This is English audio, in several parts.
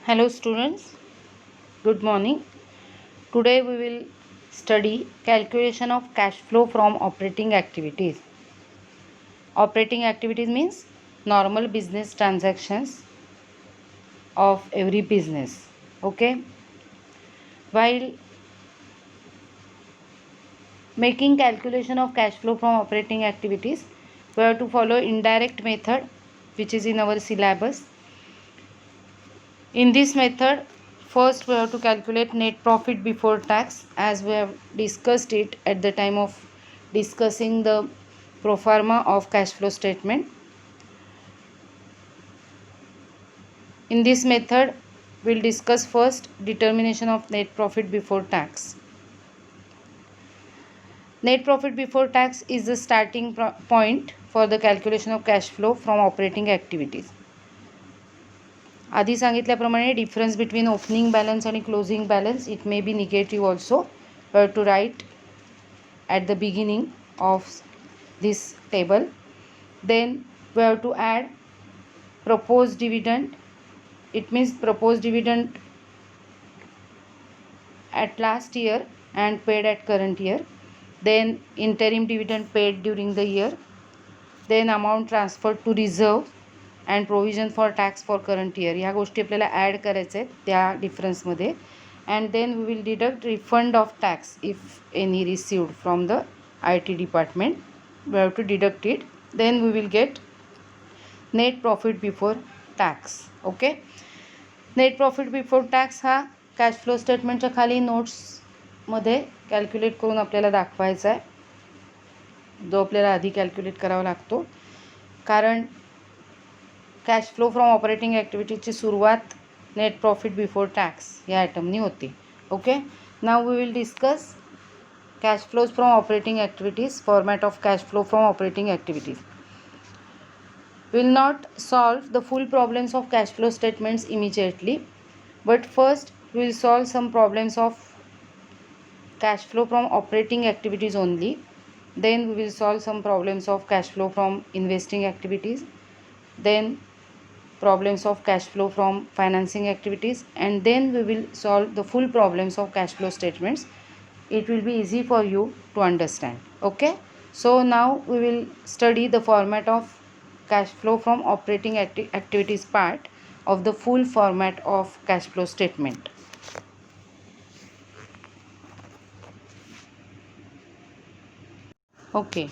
Hello students, good morning. Today we will study calculation of cash flow from operating activities. Operating activities means normal business transactions of every business. Okay. While making calculation of cash flow from operating activities, we have to follow indirect method which is in our syllabus. In this method, first we have to calculate net profit before tax, as we have discussed it at the time of discussing the pro forma of cash flow statement. In this method, we will discuss first determination of net profit before tax. Net profit before tax is the starting point for the calculation of cash flow from operating activities. आधी सांगितल्याप्रमाणे difference between opening balance आणि closing balance it may be negative also. We have to write at the beginning of this table. Then we have to add proposed dividend. It means proposed dividend at last year and paid at current year. Then interim dividend paid during the year. Then amount transferred to reserve and provision for tax for current year. ह्या गोष्टी आपल्याला add करायच्या आहेत त्या डिफरन्समध्ये. And then we will deduct refund of tax if any received from the IT department. We have to deduct it. Then we will get net profit before tax. Okay. Net profit before tax हा cash flow स्टेटमेंटच्या खाली नोट्समध्ये calculate करून आपल्याला दाखवायचा आहे, जो आपल्याला आधी कॅल्क्युलेट करावा लागतो. कारण कॅश फ्लो फ्रॉम ऑपरेटिंग ॲक्टिव्हिटीजची सुरुवात नेट प्रॉफिट बिफोर टॅक्स या आयटमनी होती. Okay. Now we will discuss cash flows from operating activities, format of cash flow from operating activities. We will not solve the full problems of cash flow statements immediately, but first we will solve some problems of cash flow from operating activities only. Then we will solve some problems of cash flow from investing activities. Then problems of cash flow from financing activities, and then we will solve the full problems of cash flow statements. It will be easy for you to understand. Okay. So now we will study the format of cash flow from operating activities part of the full format of cash flow statement. Okay.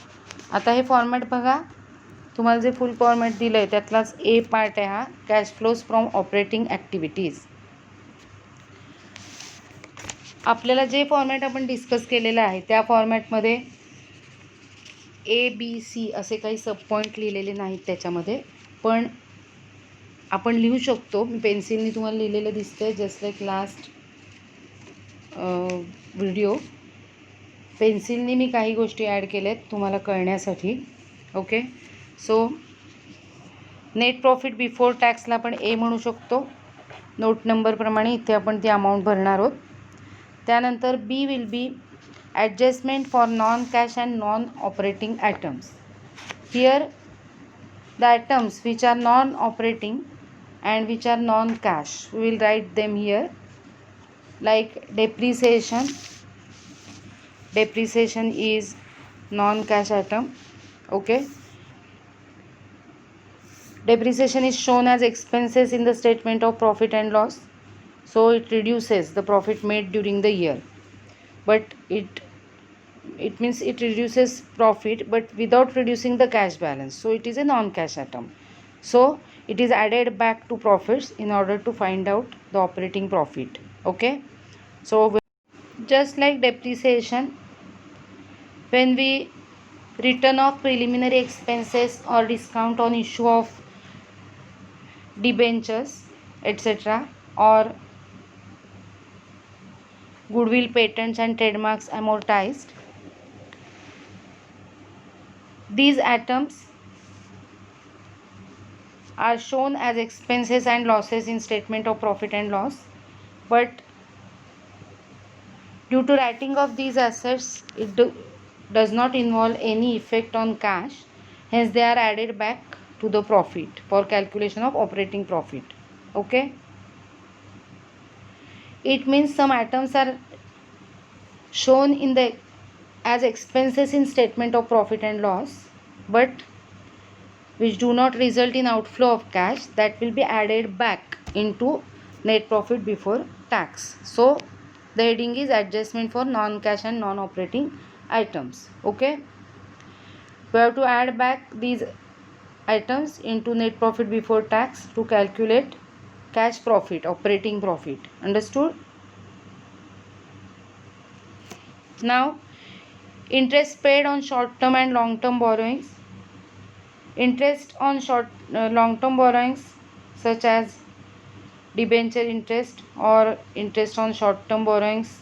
आता हे format बघा. तुम्हाला जे full format दिलं आहे त्यातलाच ए part आहे हा, cash flows from operating activities. आपल्याला जे format आपण डिस्कस केलेलं आहे त्या फॉर्मॅटमध्ये ABC असे काही सब पॉईंट लिहिलेले नाहीत त्याच्यामध्ये, पण आपण लिहू शकतो. मी पेन्सिलनी तुम्हाला लिहिलेलं दिसतंय जस्ट लाईक लास्ट व्हिडिओ. पेन्सिलनी मी काही गोष्टी ॲड केल्यात तुम्हाला कळण्यासाठी. Okay. So net profit before टॅक्सला आपण ए म्हणू शकतो. नोट नंबरप्रमाणे इथे आपण ती अमाऊंट भरणार आहोत. त्यानंतर B will be adjustment for non-cash and non-operating items. Here the items which are non-operating and which are non-cash, we will write them here, like depreciation. Depreciation is non-cash item. Okay. Depreciation is shown as expenses in the statement of profit and loss, so it reduces the profit made during the year, but it means it reduces profit but without reducing the cash balance, so it is a non-cash item. So it is added back to profits in order to find out the operating profit. Okay. So just like depreciation, when we return off preliminary expenses or discount on issue of debentures etc., or goodwill, patents and trademarks amortized, these items are shown as expenses and losses in statement of profit and loss, but due to writing of these assets it does not involve any effect on cash, hence they are added back to the profit for calculation of operating profit. Okay. It means some items are shown in the as expenses in statement of profit and loss, but which do not result in outflow of cash, that will be added back into net profit before tax. So the heading is adjustment for non-cash and non-operating items. Okay, we have to add back these items into net profit before tax to calculate cash profit, operating profit. Understood? Now, interest paid on short term and long term borrowings. Interest on long term borrowings such as debenture interest or interest on short term borrowings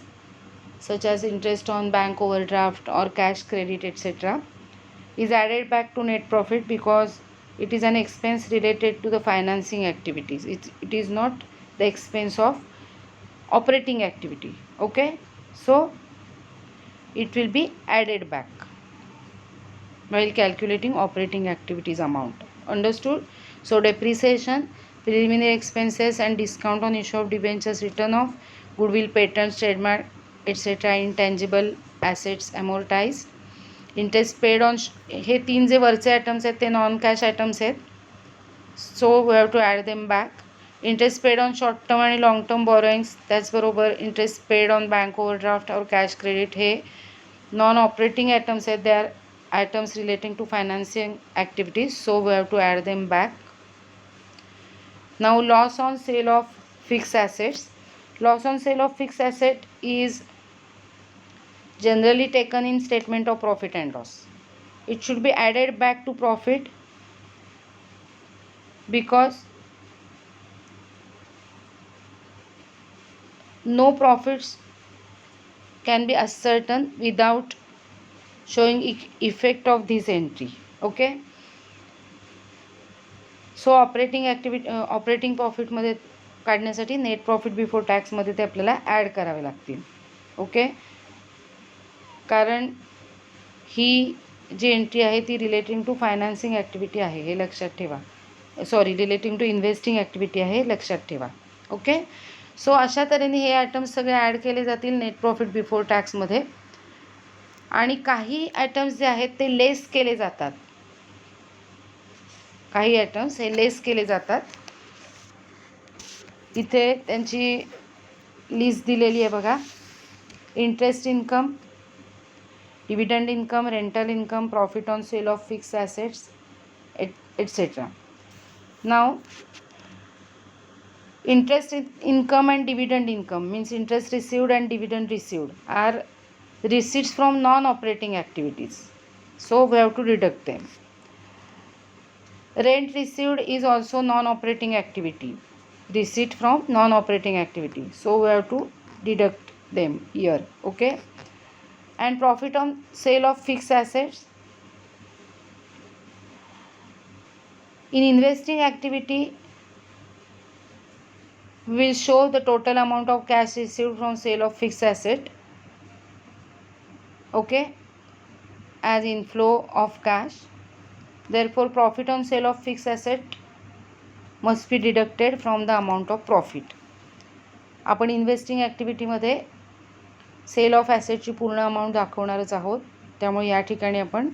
such as interest on bank overdraft or cash credit, etc., is added back to net profit because it is an expense related to the financing activities. It is not the expense of operating activity. Okay, so it will be added back while calculating operating activities amount. Understood? So depreciation, preliminary expenses and discount on issue of debentures, return of goodwill, patents, trademark, etc., intangible assets amortized. Interest paid on, हे तीन जे वरचे items आहेत ते non cash items आहेत, so we have to add them back. Interest paid on short term आणि long term borrowings, त्याचबरोबर interest paid on bank overdraft और कॅश क्रेडिट हे नॉन ऑपरेटिंग आयटम्स आहेत, they are items relating to financing activities, so we have to add them back. Now loss on sale of fix assets. Loss on sale of fixed asset is generally taken in statement of profit and loss. It should be added back to profit because no profits can be ascertained without showing effect of this entry. Okay, so operating प्रॉफिटमध्ये काढण्यासाठी net profit before टॅक्समध्ये ते आपल्याला add करावे लागतील. Okay, कारण ही जी entry आहे ती relating to financing activity आहे, हे लक्षात ठेवा. Sorry, relating to investing activity आहे, लक्षात ठेवा. ओके, सो अशा तऱ्हेने हे आयटम्स सगळे ॲड केले जातील नेट प्रॉफिट बिफोर टॅक्समध्ये. आणि काही आयटम्स जे आहेत ते लेस केले जातात. काही आयटम्स हे लेस केले जातात. इथे त्यांची लिस्ट दिलेली आहे बघा. Interest income, dividend income, rental income, profit on sale of fix assets, etc. Now, interest income and dividend income means interest received and dividend received are receipts from non-operating activities, so we have to deduct them. Rent received is also non-operating activity, receipt from non-operating activity, so we have to deduct them here. Okay, and profit on sale of fixed assets. In investing activity, we will show the total amount of cash received from sale of fixed asset, okay, as inflow of cash. Therefore, profit on sale of fixed asset must be deducted from the amount of profit. आपण investing ॲक्टिव्हिटीमध्ये cell of ॲसेटची पूर्ण amount दाखवणारच आहोत, त्यामुळे या ठिकाणी आपण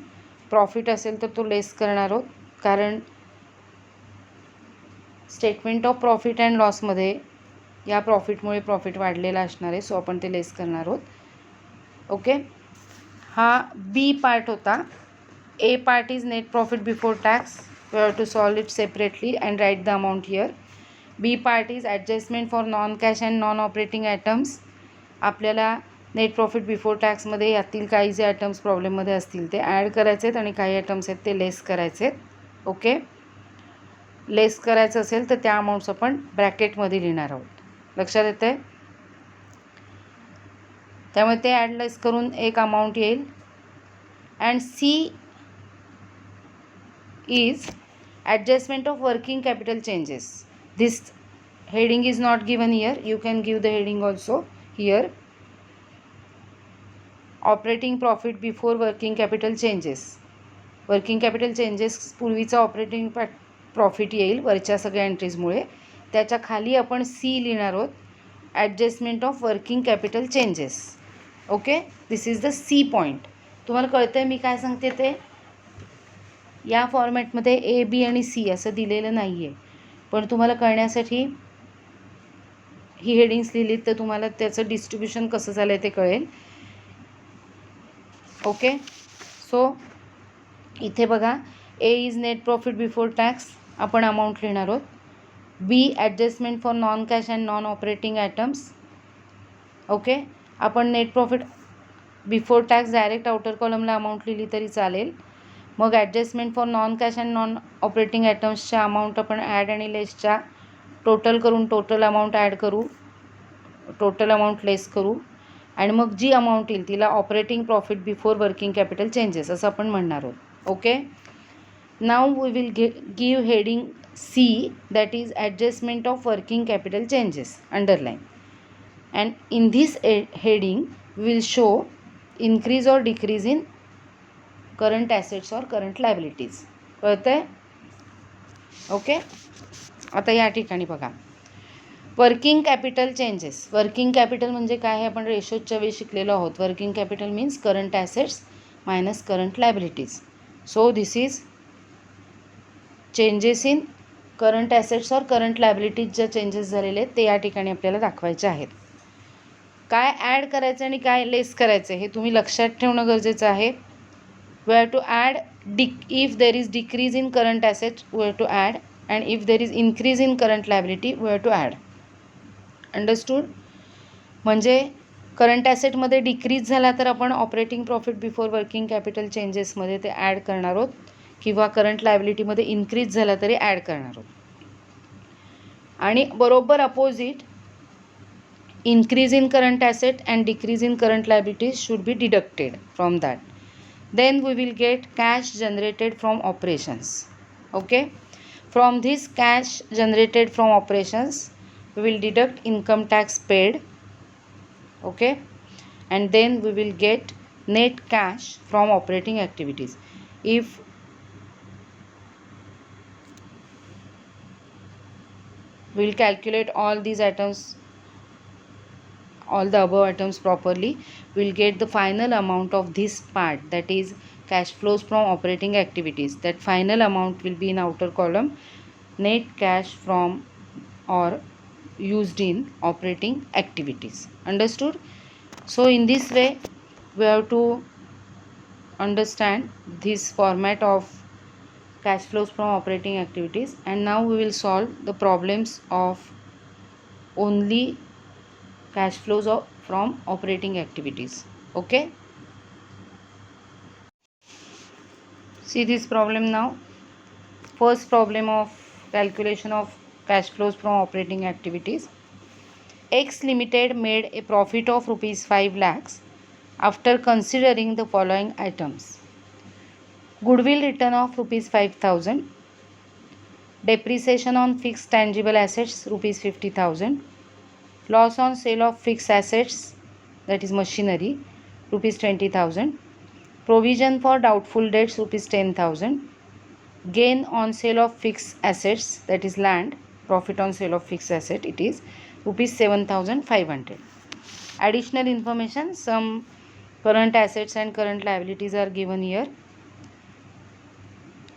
profit असेल तर तो लेस करणार आहोत, कारण स्टेटमेंट ऑफ प्रॉफिट अँड लॉसमध्ये या प्रॉफिटमुळे प्रॉफिट वाढलेला असणार आहे, सो आपण ते लेस करणार आहोत. ओके, हा बी पार्ट होता. A part is net profit before tax. We have to solve it separately and write the amount here. B part is adjustment for non cash and non operating items. आपल्याला net profit before टॅक्समध्ये यातील काही जे items प्रॉब्लेममध्ये असतील ते add करायचे आहेत आणि काही आयटम्स आहेत ते लेस करायचे आहेत. ओके, लेस करायचं असेल तर त्या अमाऊंट्स आपण ब्रॅकेटमध्ये लिहिणार आहोत, लक्षात येतं आहे. त्यामुळे ते ॲडलेस करून एक अमाऊंट येईल. And C is adjustment of working capital changes. This heading is not given here, you can give the heading also here. Operating profit before working capital changes. Working capital changes पूर्वीचा operating profit येईल वरच्या सगळ्या एंट्रीजमुळे, त्याच्या खाली आपण C लिहिणार आहोत adjustment of working capital changes. Okay, this is the C point. तुम्हाला कळतं आहे मी काय सांगते ते? या फॉर्मॅटमध्ये ए, बी आणि सी असं दिलेलं नाही आहे, पण तुम्हाला कळण्यासाठी ही हेडिंग्स लिहिलीत तर तुम्हाला त्याचं डिस्ट्रीब्युशन कसं झालं आहे ते कळेल. ओके, सो इथे बघा, A is net profit before tax, आपण अमाऊंट लिहिणार आहोत. B adjustment for non cash and non operating items. Okay, आपण net profit before tax direct outer कॉलमला अमाऊंट लिहिली तरी चालेल. मग adjustment for non cash and non operating आयटम्सच्या अमाऊंट आपण ॲड आणि लेसच्या टोटल करून टोटल अमाऊंट ॲड करू, टोटल अमाऊंट लेस करू, आणि मग जी अमाऊंट येईल तिला operating profit before working capital changes असं आपण म्हणणार आहोत. Okay, now we will give heading C, that is adjustment of working capital changes, underline. And in this heading we will show increase or decrease in current assets or current liabilities. कळतं आहे? Okay, आता या ठिकाणी बघा, working capital changes. Working capital म्हणजे काय हे आपण रेशोच्या वेळी शिकलेलो आहोत. Working capital means current assets minus current liabilities. So this is changes in current assets or current liabilities. ज्या चेंजेस झालेले आहेत ते या ठिकाणी आपल्याला दाखवायचे आहेत. काय ॲड करायचं आणि काय लेस करायचं हे तुम्ही लक्षात ठेवणं गरजेचं आहे. We have to add if there is decrease in current assets we have to add, and if there is increase in current liability we have to add. Understood? म्हणजे करंट ॲसेटमध्ये डिक्रीज झाला तर आपण operating profit before working capital चेंजेसमध्ये ते add करणार आहोत, किंवा करंट लायबिलिटीमध्ये इन्क्रीज झाला तरी ॲड करणार आहोत. आणि बरोबर opposite, increase in current asset and decrease in current liabilities should be deducted from that. Then we will get cash generated from operations. Okay, from this cash generated from operations we will deduct income tax paid. Okay, and then we will get net cash from operating activities. If we will calculate all these items, all the above items properly, we will get the final amount of this part, that is cash flows from operating activities. That final amount will be in outer column, net cash from or used in operating activities. Understood? So in this way we have to understand this format of cash flows from operating activities. And now we will solve the problems of only cash flows from operating activities. Okay, see this problem now. First problem of calculation of cash flows from operating activities. X Limited made a profit of rupees 5 lakhs after considering the following items: goodwill return of rupees 5,000, depreciation on fixed tangible assets rupees 50,000, loss on sale of fixed assets, that is machinery, rupees 20,000, provision for doubtful debts rupees 10,000, gain on sale of fixed assets, that is land, profit on sale of fixed asset, it is rupees 7,500. Additional information, some current assets and current liabilities are given here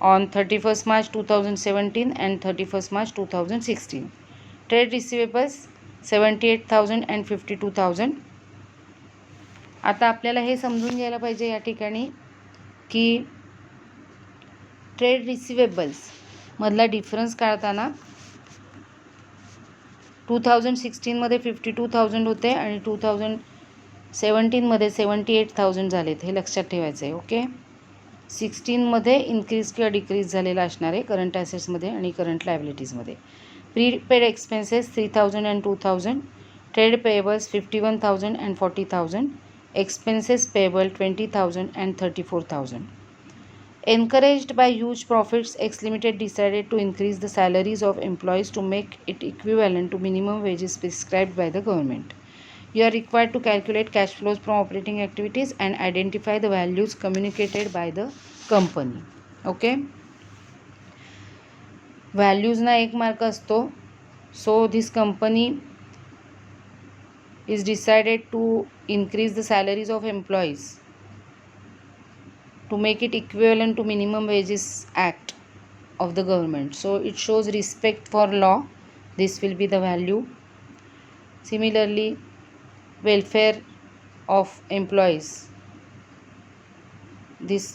on 31st March 2017 and 31st March 2016. Trade receivables 78,000 and 52,000. आता आपल्याला हे समजून घ्यायला पाहिजे या ठिकाणी की trade receivables मधला difference काढताना 2016मध्ये 52,000 होते आणि 2017मध्ये 78,000 झालेत, हे लक्षात ठेवायचं आहे. ओके, 16मध्ये इन्क्रीज किंवा डिक्रीज झालेला असणार आहे करंट ॲसेट्समध्ये आणि करंट लायबिलिटीजमध्ये. Prepaid expenses 3,000 and 2,000, trade payables 51,000 and 40,000, expenses payable 20,000 and 34,000. Encouraged by huge profits, X Limited decided to increase the salaries of employees to make it equivalent to minimum wages prescribed by the government. You are required to calculate cash flows from operating activities and identify the values communicated by the company. Okay, values ना 1 mark असतो. So this company is decided to increase the salaries of employees to make it equivalent to minimum wages act of the government. So it shows respect for law. This will be the value. Similarly, welfare of employees, this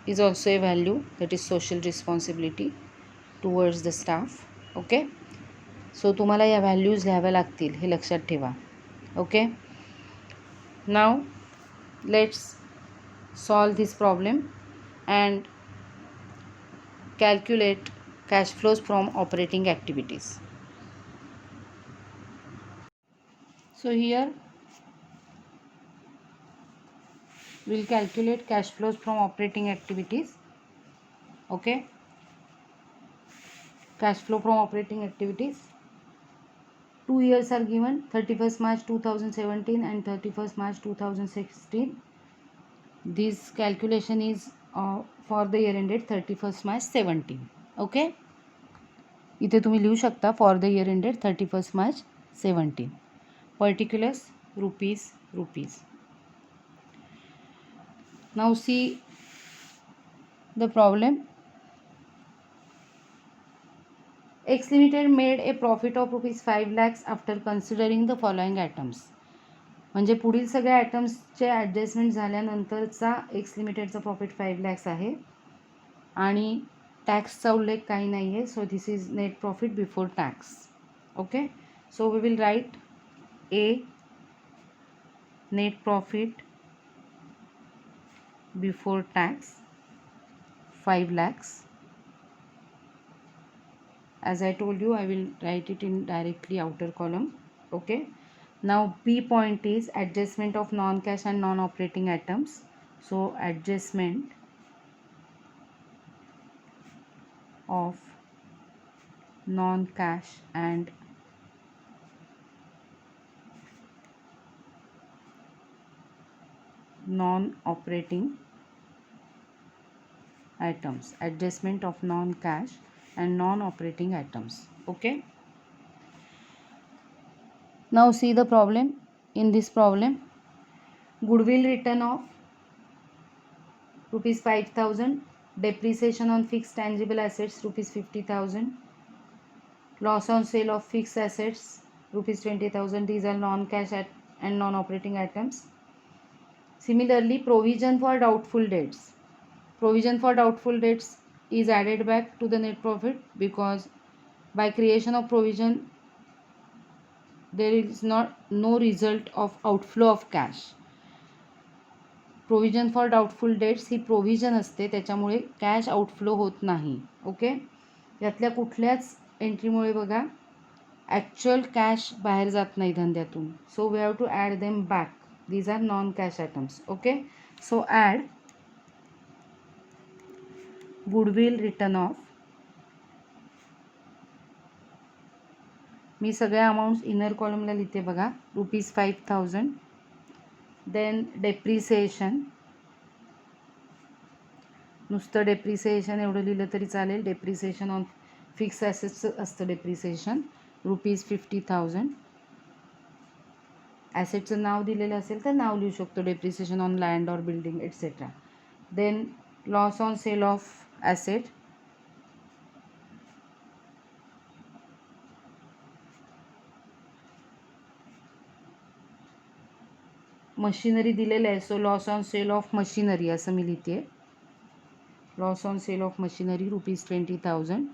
is also a value, that is social responsibility towards the staff. Okay, so तुम्हाला या values लिहाव्या लागतील, हे लक्षात ठेवा. Okay, now let's solve this problem and calculate cash flows from operating activities. So here we'll calculate cash flows from operating activities. Okay, cash flow from operating activities. 2 years are given, 31st March 2017 and 31st March 2016. This calculation is for the year ended 31st March 17. Okay, इथे तुम्ही लिहू शकता for the year ended 31st March 17. Particulars rupees. Now see the problem. X Limited made a profit of ₹5 lakhs after considering the following items. म्हणजे पुढील सगळ्या आयटम्सचे adjustment झाल्यानंतरचा X लिमिटेडचा प्रॉफिट 5 lakhs आहे आणि टॅक्सचा उल्लेख काही नाही आहे. So this is net profit before tax. Okay, so we will write a net profit before tax 5 lakhs. As I told you, I will write it in directly outer column. Okay, now B point is adjustment of non-cash and non-operating items. So adjustment of non-cash and non-operating items. Adjustment of non-cash and non-operating items. Okay, now see the problem. In this problem, goodwill written off ₹5,000, depreciation on fixed tangible assets ₹50,000, loss on sale of fixed assets ₹20,000. These are non-cash and non-operating items. Similarly, provision for doubtful debts. Provision for doubtful debts is added back to the net profit because by creation of provision there is no result of outflow of cash. Provision for doubtful debts ही provision असते, त्याच्यामुळे cash outflow होत नाही. Okay, यातल्या कुठल्याच एंट्रीमुळे बघा actual cash बाहेर जात नाही धंद्यातून. So we have to add them back. These are non cash items. Okay, so add goodwill written off. मी सगळ्या अमाऊंट्स इनर कॉलमला लिहिते बघा. ₹5,000. देन डेप्रिसिएशन, नुसतं डेप्रिसिएशन एवढं लिहिलं तरी चालेल. डेप्रिसिएशन ऑन फिक्स ॲसेट्सचं असतं डेप्रिसिएशन ₹50,000. ॲसेटचं नाव दिलेलं असेल तर नाव लिहू शकतो. Depreciation on land or building etcetera. Then loss on sale of asset, machinery दिलेलं आहे. So loss on sale of machinery असं मी लिहिते. Loss on sale of machinery ₹20,000.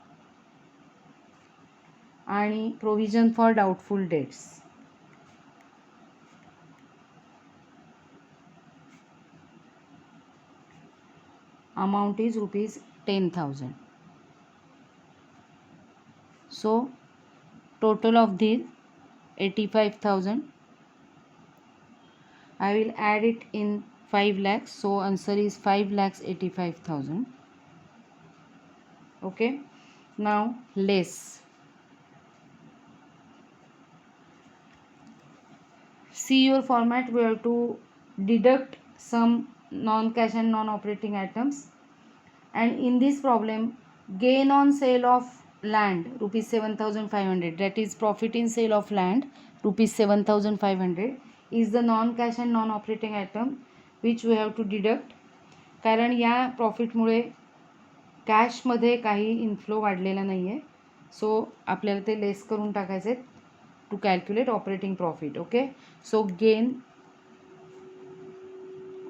आणि provision for doubtful debts amount is ₹10,000. So total of these 85,000. I will add it in 5 lakhs. So answer is 5,85,000. Okay, now less. See your format. We have to deduct some non-cash and non-operating items, and in this problem gain on sale of land rupees 7,500, that is profit in sale of land rupees 7,500 is the non-cash and non-operating item which we have to deduct. कारण या प्रॉफिटमुळे कॅशमध्ये काही inflow वाढलेला नाही आहे, सो आपल्याला ते less करून टाकायचे to calculate operating profit. Okay, so gain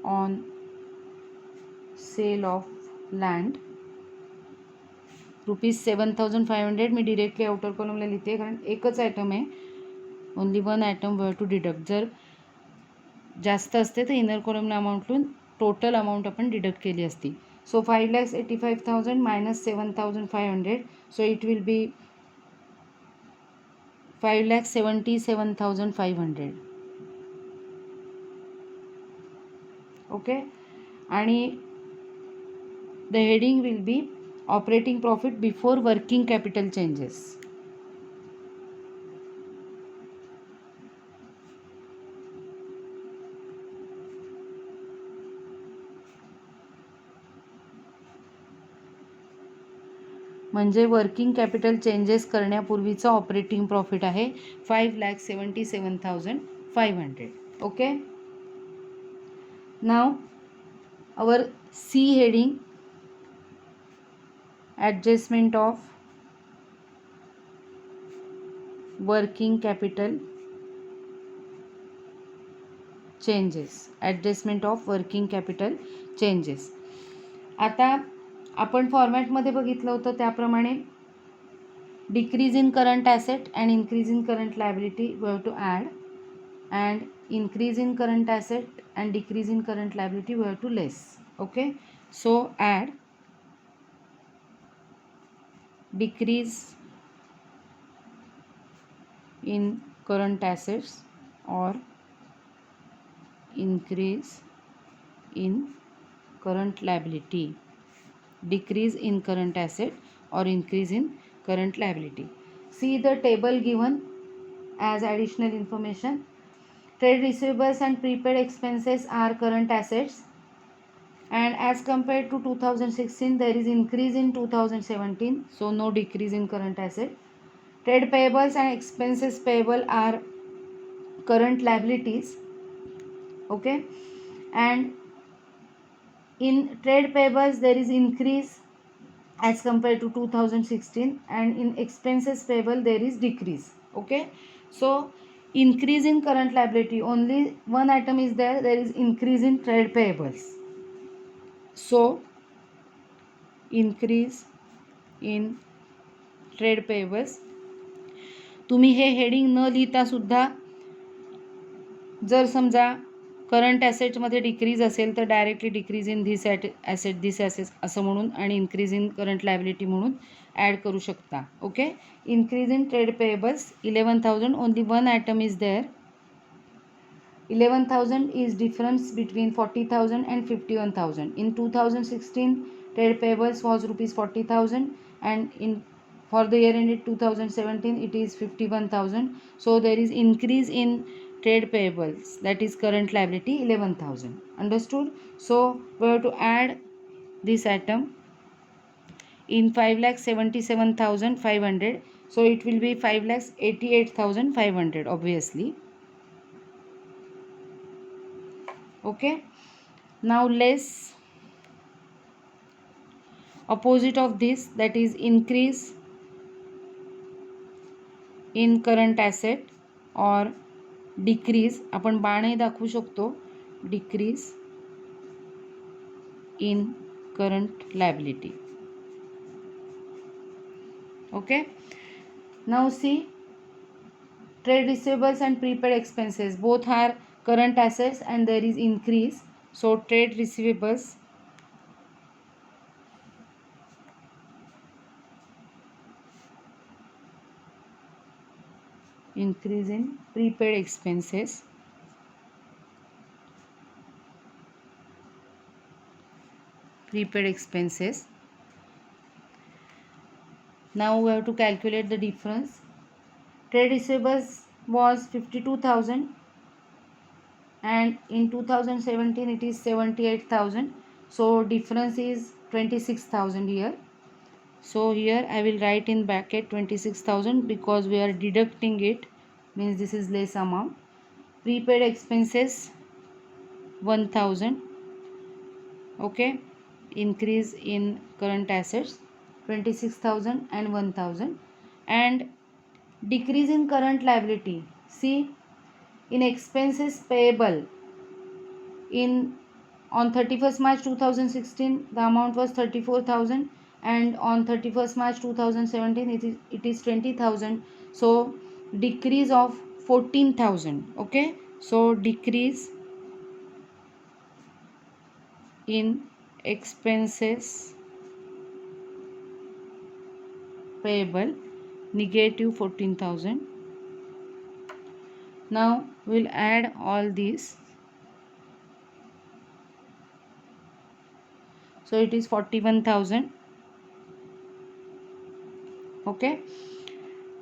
on sale of land rupees 7,500 मी डिरेक्टली आउटर कॉलमला लिहिते कारण एकच आयटम आहे, only one item we have to deduct. जर जास्त असते तर इनर कॉलमला अमाऊंटून टोटल अमाऊंट आपण डिडक्ट केली असती. So 5,85,000 minus 7,500, so it will be 5,77,500. Okay, आणि the heading will be operating profit before working capital changes. म्हणजे वर्किंग कॅपिटल चेंजेस करण्यापूर्वीचं ऑपरेटिंग प्रॉफिट आहे 5,77,500. Okay, now our C heading adjustment of working capital changes, adjustment of working capital changes. आता आपण फॉर्मॅटमध्ये बघितलं होतं त्याप्रमाणे decrease in current asset and increase in current liability we have to add, and increase in current asset and decrease in current liability we have to less. Okay, so add decrease in current assets और increase in current liability, decrease in current asset or increase in current liability. See the table given as additional information. Trade receivables and prepaid expenses are current assets, and as compared to 2016 there is increase in 2017, so no decrease in current asset. Trade payables and expenses payable are current liabilities. Okay, and in trade payables there is increase as compared to 2016, and in expenses payable there is decrease. Okay, so increase in current liability, only one item is there, there is increase in trade payables, so increase in trade payables. तुम्ही हे heading न लिहिता सुद्धा जर समजा current ॲसेटमध्ये decrease असेल तर directly decrease in this asset this asset असं म्हणून आणि इन्क्रीज इन करंट लायबिलिटी म्हणून ॲड करू शकता. Okay, increase in trade payables 11,000, only one item is there. 11,000 is difference between 40,000 and 51,000. In 2016 trade payables was rupees 40,000 and in for the year ended 2017 it is 51,000, so there is increase in trade payables, that is current liability 11,000. Understood? So we have to add this item in 5,77,500, so it will be 5,88,500 obviously. Okay, now less opposite of this, that is increase in current asset or decrease, आपण बाणही दाखवू शकतो, decrease in current liability. Okay, now see trade receivables and prepaid expenses both are current assets and there is increase, so trade receivables increase in prepaid expenses, now we have to calculate the difference. Trade receivables was 52,000 and in 2017 it is 78,000, so difference is 26,000 here. So here I will write in bracket 26,000 because we are deducting it, means this is less amount. Prepaid expenses 1,000. Okay, increase in current assets 26,000 and 1,000, and decrease in current liability. See, in expenses payable, in on 31st March 2016 the amount was 34,000, and on 31st March 2017 it is 20,000. So decrease of 14,000. Okay, so decrease in expenses payable negative 14,000. Now we'll add all these. So it is 41,000. Okay,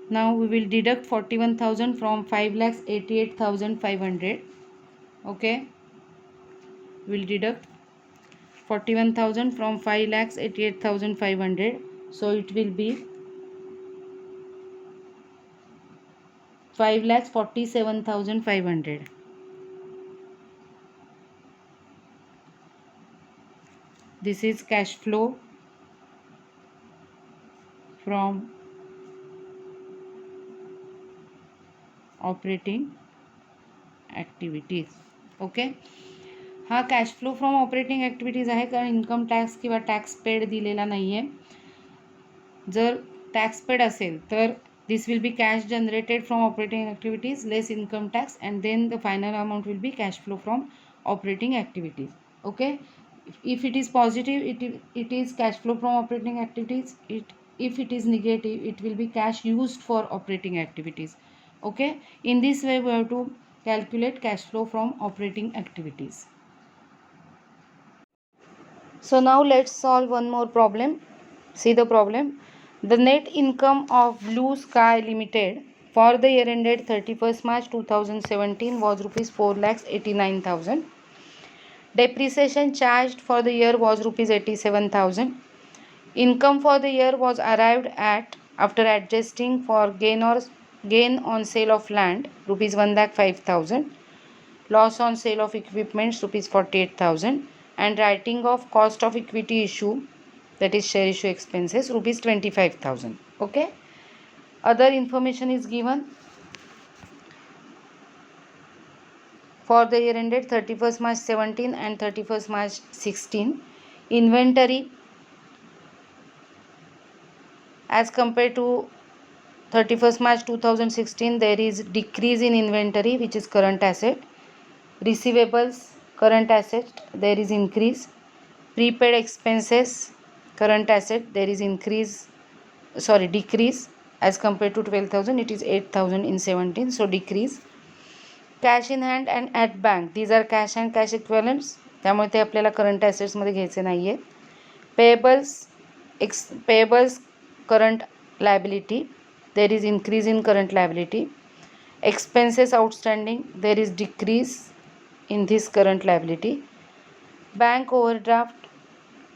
now we will deduct 41,000 from 5,88,500. Okay, we'll deduct 41,000 from 5,88,500. So it will be 5,47,500. This is cash flow from operating activities. Okay, हा cash flow from operating activities आहे, कारण income tax किंवा tax paid दिलेला नाही आहे. जर tax paid असेल तर this will be cash generated from operating activities less income tax, and then the final amount will be cash flow from operating activities. Okay, if it is positive, it is cash flow from operating activities. If it is negative, it will be cash used for operating activities. Okay, in this way we have to calculate cash flow from operating activities. So now let's solve one more problem. See the problem. The net income of Blue Sky Limited for the year ended 31st March 2017 was rupees 4,89,000. Depreciation charged for the year was rupees 87,000. Income for the year was arrived at after adjusting for gain on sale of land rupees 1,05,000, loss on sale of equipments rupees 48,000, and writing of cost of equity issue, that is share issue expenses, rupees 25,000. Okay, other information is given. For the year ended 31st March 17 and 31st March 16, inventory as compared to 31st March 2016 there is decrease in inventory, which is current asset. Receivables, current asset, there is increase. Prepaid expenses, current asset, there is decrease. As compared to 12,000 it is 8,000 in 17, so decrease. Cash in hand and at bank, these are cash and cash equivalents, त्यामुळे ते आपल्याला current ॲसेट्समध्ये घ्यायचे नाही आहे. Payables current liability, there is increase in current liability. Expenses outstanding, there is decrease in this current liability. Bank overdraft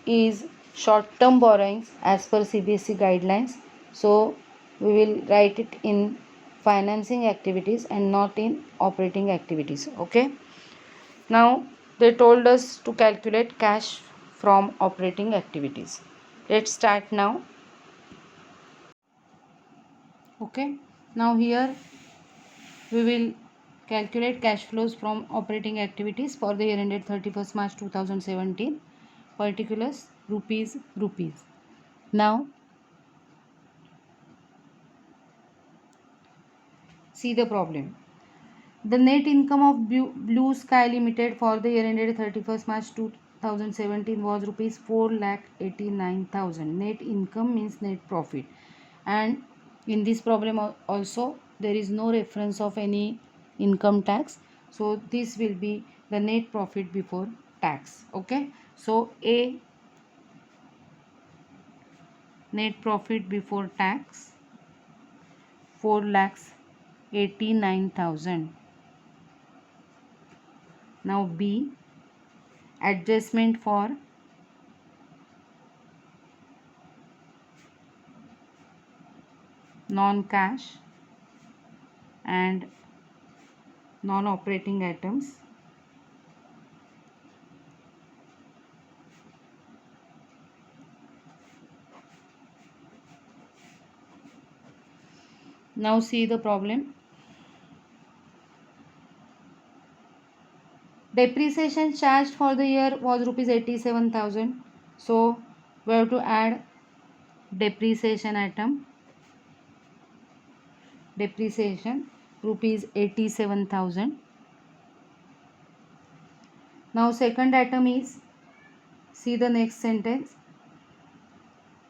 is short term borrowings as per CBSE guidelines, so we will write it in financing activities and not in operating activities. Okay, now they told us to calculate cash from operating activities. Let's start now. Okay, now here we will calculate cash flows from operating activities for the year ended 31st March 2017. Particulars rupees. Now see the problem. The net income of Blue Sky Limited for the year ended 31st March 2017 was rupees 4,89,000. Net income means net profit, and in this problem also there is no reference of any income tax, so this will be the net profit before tax. Okay, so A, net profit before tax 4,89,000. Now B, adjustment for non-cash and non-operating items. Now see the problem. Depreciation charged for the year was rupees 87,000. So we have to add depreciation item. Depreciation rupees 87,000. Now second item is, see the next sentence.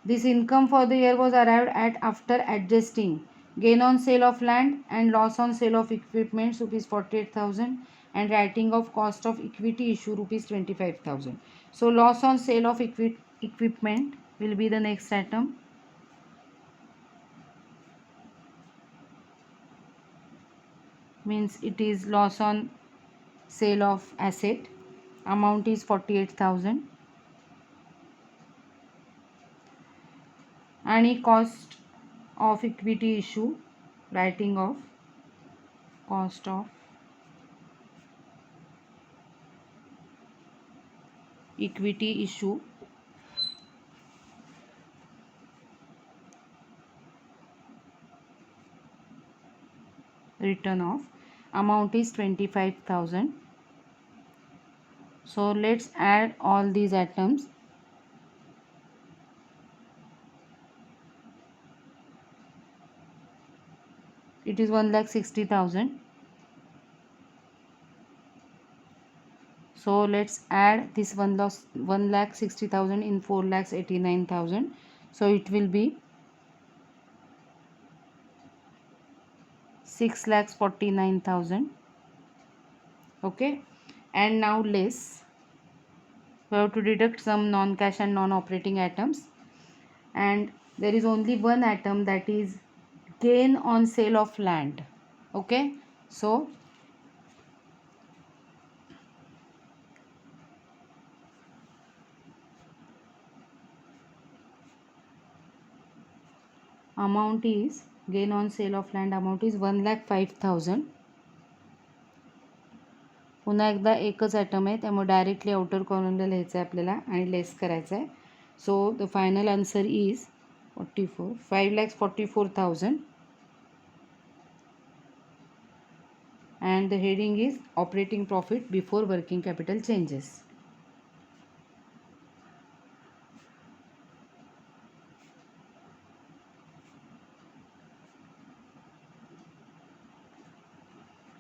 This income for the year was arrived at after adjusting gain on sale of land and loss on sale of equipment rupees 48,000 and writing of cost of equity issue rupees 25,000. So loss on sale of equipment will be the next item. Means it is loss on sale of asset. Amount is 48,000. Any cost of equity issue, writing of cost of equity issue written off. Amount is 25,000. So let's add all these items. It is 1,60,000. So let's add this 1,60,000 in 4,89,000. So it will be 6,49,000. Okay, and now less. We have to deduct some non-cash and non-operating items, and there is only one item, that is gain on sale of land. Okay, so amount is, gain on sale of land amount is 1,05,000. पुन्हा एकदा एकच item आहे, त्यामुळे directly outer कॉलमला लिहायचं आहे आपल्याला आणि less करायचं आहे. So the final answer is 5,44,000 and the heading is operating profit before working capital changes.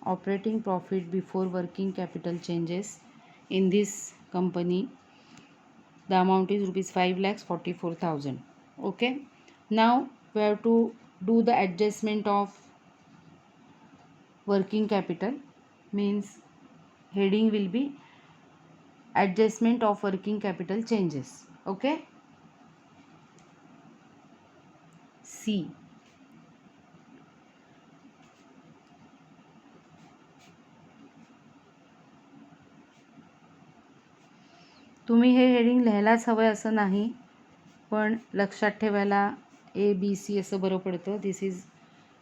Operating profit before working capital changes in this company, the amount is rupees 5,44,000. Okay, now we have to do the adjustment of working capital. Means heading will be adjustment of working capital changes. Okay, C. तुम्ही हे heading लिहायलाच हवं असं नाही, पण लक्षात ठेवायला ABC असं बरं पडतं. दिस इज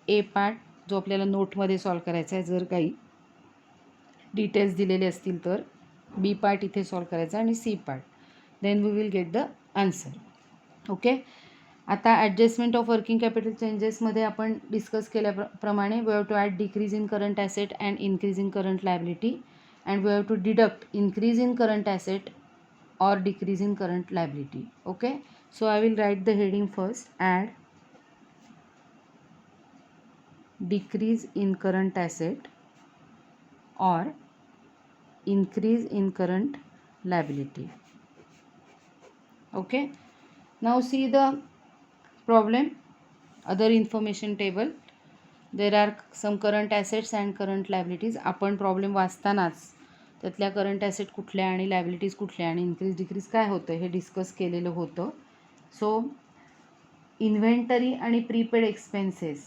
ए पार्ट, जो आपल्याला नोटमध्ये सॉल्व करायचा आहे. जर काही डिटेल्स दिलेले असतील तर बी पार्ट इथे सॉल्व करायचा आणि C part, then we will get the answer. Okay, आता ॲडजस्टमेंट ऑफ वर्किंग कॅपिटल चेंजेसमध्ये आपण डिस्कस केल्याप्रमाणे we have to add decrease in current asset and increase in current liability, and we have to deduct increase in current asset or decrease in current liability. Okay, so I will write the heading first, add decrease in current asset or increase in current liability. Okay, now see the problem. Other information table, there are some current assets and current liabilities. आपण problem वाचतानाच त्यातल्या current asset कुठल्या आणि liabilities कुठल्या आणि increase decrease काय होतं हे discuss केलेलं होतं. सो इन्व्हेंटरी आणि prepaid expenses,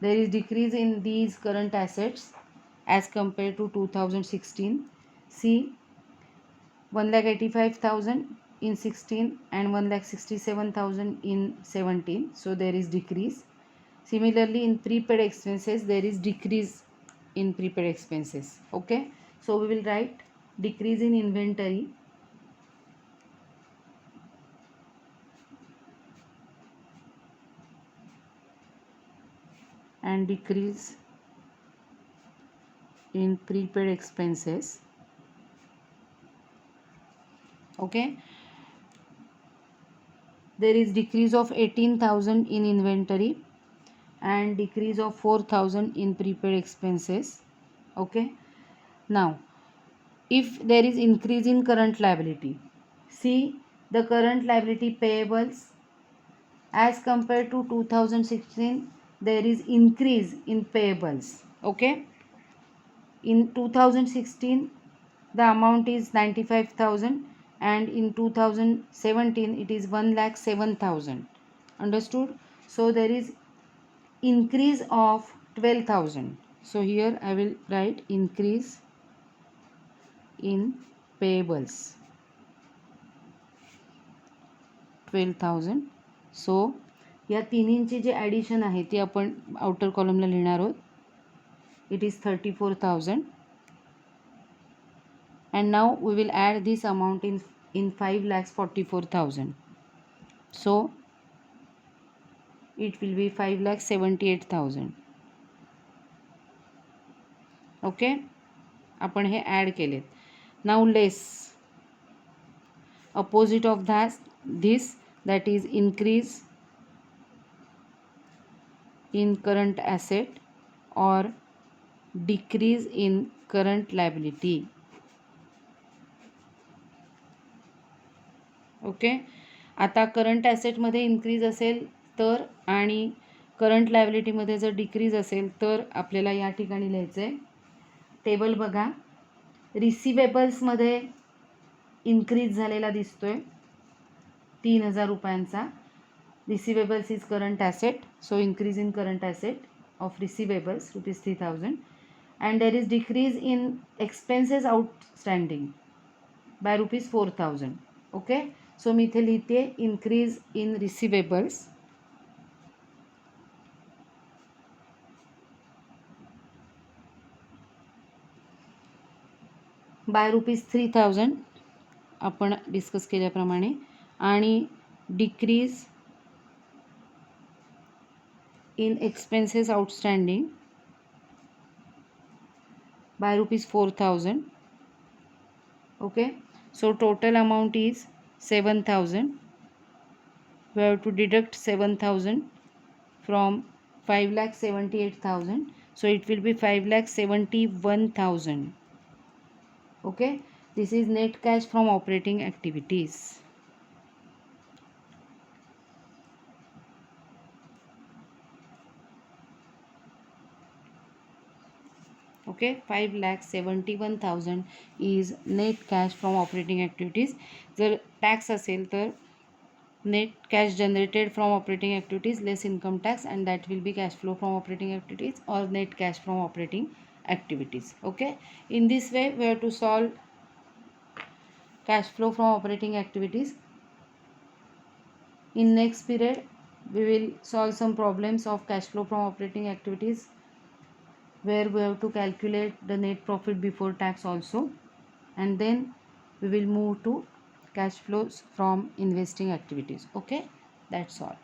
there is decrease in these current assets as compare to 2016. See 1,85,000 in 16 and 1,67,000 in 17. So there is decrease. Similarly, in prepaid expenses, there is decrease in prepaid expenses. Okay. So we will write decrease in inventory and decrease in prepaid expenses. Okay. There is decrease of 18,000 in inventory and decrease of 4,000 in prepaid expenses. Okay. Now, if there is increase in current liability, see the current liability payables as compared to 2016, there is increase in payables. Okay. In 2016, the amount is 95,000 and in 2017 it is 1,07,000. Understood? So there is increase of 12,000. So here I will write increase in payables 12,000. सो या तिन्हींची जे addition आहे ती आपण outer कॉलमला लिहिणार आहोत. It is 34,000 and now we will add this amount in 5,44,000. So it will be 5,78,000. okay. आपण हे add केलेत. Now less opposite of this that is increase in current asset or decrease in current liability. Okay. आता current ॲसेटमध्ये increase असेल तर आणि current लायबिलिटीमध्ये जर decrease असेल तर आपल्याला या ठिकाणी लिहायचं आहे. टेबल बघा. रिसिवेबल्समध्ये इन्क्रीज झालेला दिसतोय 3,000 रुपयांचा. Receivables is current asset, so increase in current asset of receivables ₹3,000 and there is decrease in expenses outstanding by ₹4,000. Okay. So मी इथे लिहिते इन्क्रीज इन रिसिवेबल्स बाय ₹3,000 आपण डिस्कस केल्याप्रमाणे आणि decrease in expenses outstanding by ₹4,000. Okay. So total amount is 7,000. We have to deduct 7,000 from 5,78,000. So it will be 5,71,000. Okay. This is net cash from operating activities. Okay. 5,71,000 is net cash from operating activities. जर tax असेल तर net cash generated from operating activities less income tax, and that will be cash flow from operating activities or net cash from operating activities. Okay. In this way we have to solve cash flow from operating activities. In next period we will solve some problems of cash flow from operating activities where we have to calculate the net profit before tax also, and then we will move to cash flows from investing activities. Okay, that's all.